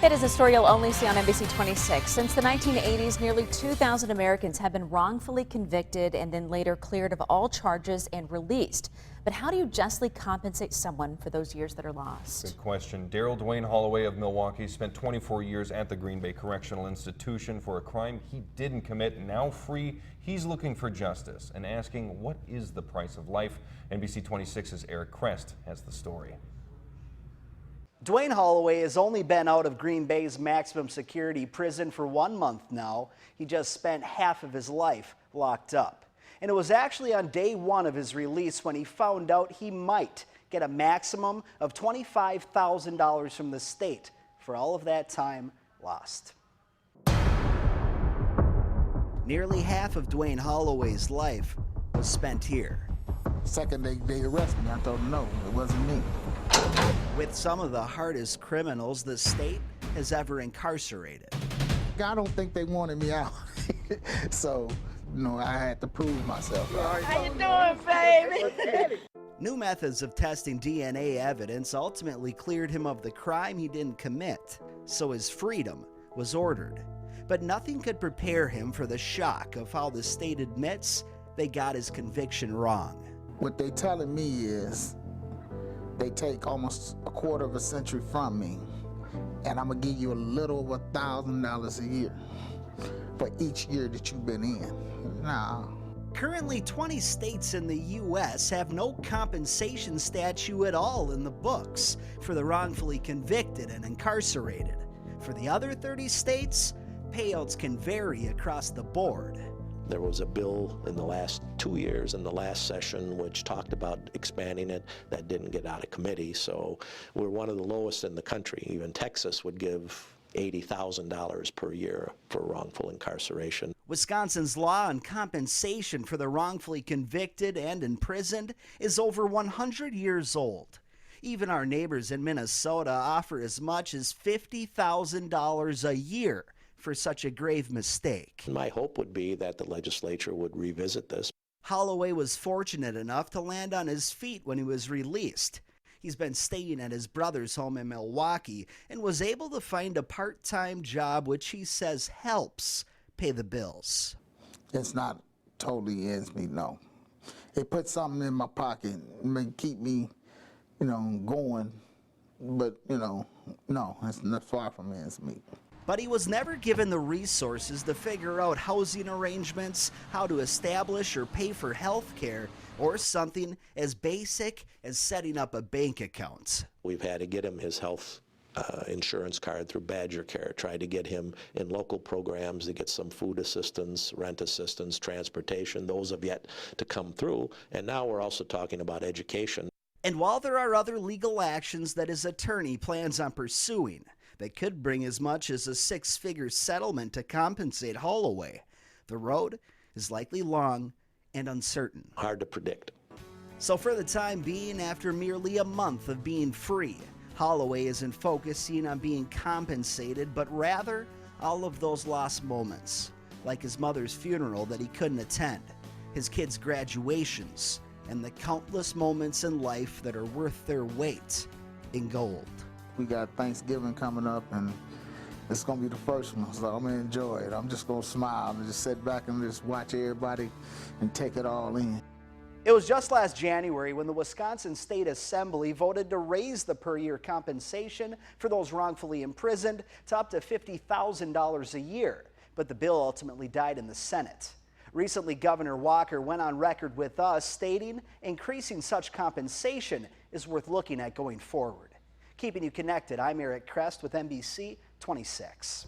It is a story you'll only see on NBC 26. Since the 1980s, nearly 2,000 Americans have been wrongfully convicted and then later cleared of all charges and released. But how do you justly compensate someone for those years that are lost? Good question. Daryl Dwayne Holloway of Milwaukee spent 24 years at the Green Bay Correctional Institution for a crime he didn't commit. Now free, he's looking for justice and asking, what is the price of life? NBC 26's Eric Krest has the story. Dwayne Holloway has only been out of Green Bay's maximum security prison for 1 month now. He just spent half of his life locked up. And it was actually on day one of his release when he found out he might get a maximum of $25,000 from the state for all of that time lost. Nearly half of Dwayne Holloway's life was spent here. Second they arrested me, I told them no, it wasn't me. With some of the hardest criminals the state has ever incarcerated. I don't think they wanted me out. So, I had to prove myself. How you doing, baby? New methods of testing DNA evidence ultimately cleared him of the crime he didn't commit, so his freedom was ordered. But nothing could prepare him for the shock of how the state admits they got his conviction wrong. What they telling me is they take almost a quarter of a century from me, and I'm gonna give you a little over $1,000 a year for each year that you've been in. Nah. Currently, 20 states in the U.S. have no compensation statute at all in the books for the wrongfully convicted and incarcerated. For the other 30 states, payouts can vary across the board. There was a bill in the last 2 years in the last session which talked about expanding it. That didn't get out of committee, so we're one of the lowest in the country. Even Texas would give $80,000 per year for wrongful incarceration. Wisconsin's law on compensation for the wrongfully convicted and imprisoned is over 100 years old. Even our neighbors in Minnesota offer as much as $50,000 a year for such a grave mistake. My hope would be that the legislature would revisit this. Holloway was fortunate enough to land on his feet when he was released. He's been staying at his brother's home in Milwaukee and was able to find a part-time job which he says helps pay the bills. It's not totally ends meet, no. It puts something in my pocket, may keep me, going, but, no, it's not far from ends meet. But he was never given the resources to figure out housing arrangements, how to establish or pay for health care, or something as basic as setting up a bank account. We've had to get him his health insurance card through Badger Care, tried to get him in local programs to get some food assistance, rent assistance, transportation. Those have yet to come through. And now we're also talking about education. And while there are other legal actions that his attorney plans on pursuing, that could bring as much as a 6-figure settlement to compensate Holloway, the road is likely long and uncertain. Hard to predict. So for the time being, after merely a month of being free, Holloway isn't focusing on being compensated, but rather all of those lost moments, like his mother's funeral that he couldn't attend, his kids' graduations, and the countless moments in life that are worth their weight in gold. We got Thanksgiving coming up, and it's going to be the first one, so I'm going to enjoy it. I'm just going to smile and just sit back and just watch everybody and take it all in. It was just last January when the Wisconsin State Assembly voted to raise the per-year compensation for those wrongfully imprisoned to up to $50,000 a year, but the bill ultimately died in the Senate. Recently, Governor Walker went on record with us stating increasing such compensation is worth looking at going forward. Keeping you connected, I'm Eric Krest with NBC 26.